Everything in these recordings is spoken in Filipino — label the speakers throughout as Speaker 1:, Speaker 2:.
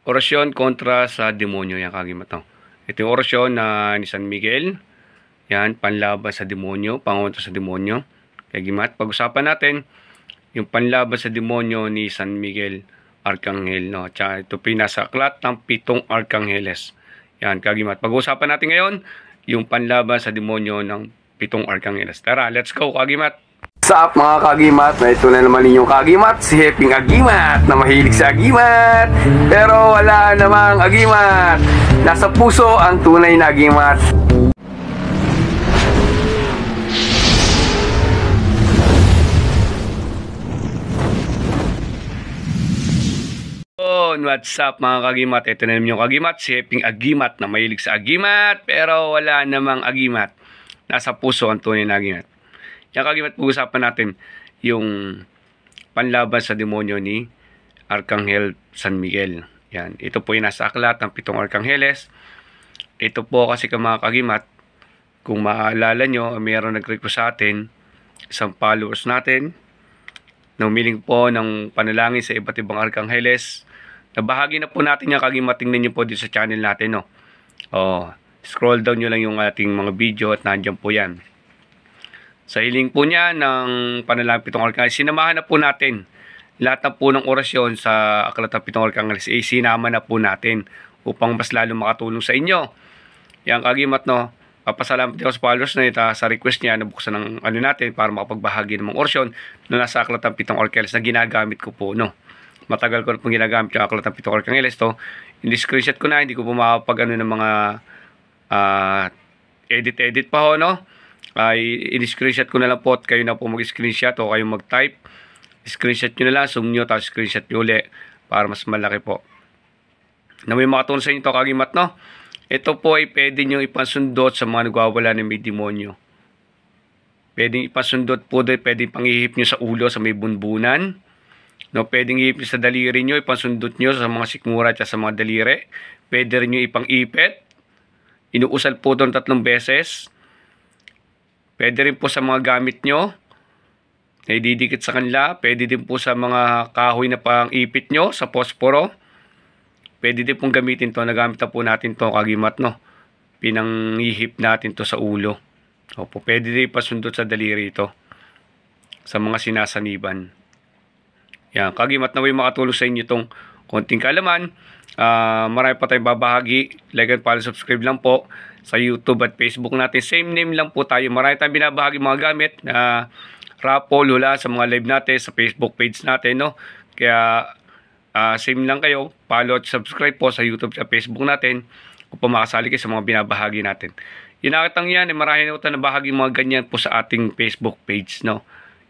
Speaker 1: Orasyon kontra sa demonyo, yan kagimat no. Ito yung orasyon na ni San Miguel. Yan, panlaban sa demonyo, pangontra sa demonyo. Kagimat, pag-usapan natin yung panlaban sa demonyo ni San Miguel Arcangel, no. Tsaka ito pinasaklat ng 7 Arcangheles. Yan, kagimat. Pag-usapan natin ngayon yung panlaban sa demonyo ng 7 Arcangheles. Tara, let's go, kagimat.
Speaker 2: What's up mga kagimat? Na ito na naman ninyong kagimat, si Heping Agimat na mahilig sa agimat pero wala namang agimat. Nasa puso ang tunay na agimat.
Speaker 1: What's up mga kagimat? Ito na naman yung kagimat, si Heping Agimat na mahilig sa agimat pero wala namang agimat. Nasa puso ang tunay na agimat. Yan kagimat, pag-usapan natin yung panlaban sa demonyo ni Arcangel San Miguel. Yan, ito po yung nasa aklat ng 7 Arcangheles. Ito po kasi mga kagimat, kung maaalala nyo, mayroon nag-request sa atin, isang followers natin, na humiling po ng panalangin sa iba't ibang Arcangheles. Nabahagi na po natin yung kagimat, tingnan nyo po dito sa channel natin, no? Scroll down nyo lang yung ating mga video at nandiyan po yan. Sa hiling po niya ng panalangin 7 Arcangheles, sinamahan na po natin lahat na po ng orasyon sa aklat ng 7 Arcangheles. Sinama na po natin upang mas lalo makatulong sa inyo. Yan kagimat, no. Papasalamat din ako sa followers na ito sa request niya na buksan ng ano natin para makapagbahagi ng mga orasyon na nasa aklat ng 7 Arcangheles na ginagamit ko po, no. Matagal ko na pong ginagamit yung aklat ng 7 Arcangheles to. Hindi screenshot ko na, hindi ko po makapag ano ng mga edit pa ho, no. Ay in-screenshot ko na lang po at kayo na po mag-screenshot o kayo mag-type. Screenshot nyo na lang, zoom nyo, tapos screenshot nyo uli para mas malaki po. Na may makatulong sa inyo ito kagimat, no? Ito po ay pwede nyo ipansundot sa mga nagwawala ng may demonyo. Pwede ipansundot po doon, pwede pangihip nyo sa ulo sa may bunbunan. No, pwede ihip nyo sa daliri nyo, ipansundot nyo sa mga sikmura at sa mga daliri. Pwede rin nyo ipang-ipit. Inuusal po doon 3 beses. Pwede rin po sa mga gamit nyo na ididikit sa kanila. Pwede din po sa mga kahoy na pang-ipit nyo sa posporo. Pwede din pong gamitin to. Nagamit na po natin to kagimat, no. Pinangihip natin to sa ulo. Opo, pwede din pasundot sa daliri ito sa mga sinasaniban. Yan, kagimat, na may makatulong sa inyo itong konting kaalaman. Marami pa tayong babahagi. Like and follow, subscribe lang po sa YouTube at Facebook natin. Same name lang po tayo. Marami tayong binabahagi mga gamit na raffle, hula sa mga live natin, sa Facebook page natin, no? Kaya same lang kayo. Follow at subscribe po sa YouTube at Facebook natin upang makasali kayo sa mga binabahagi natin. Yung nakitang yan, marami na ito na bahagi mga ganyan po sa ating Facebook page, no?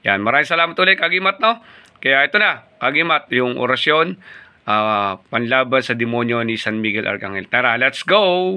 Speaker 1: Yan, maraming salamat ulit kagimat, no? Kaya ito na, kagimat, yung orasyon panlaban sa demonyo ni San Miguel Arcangel. Tara, let's go!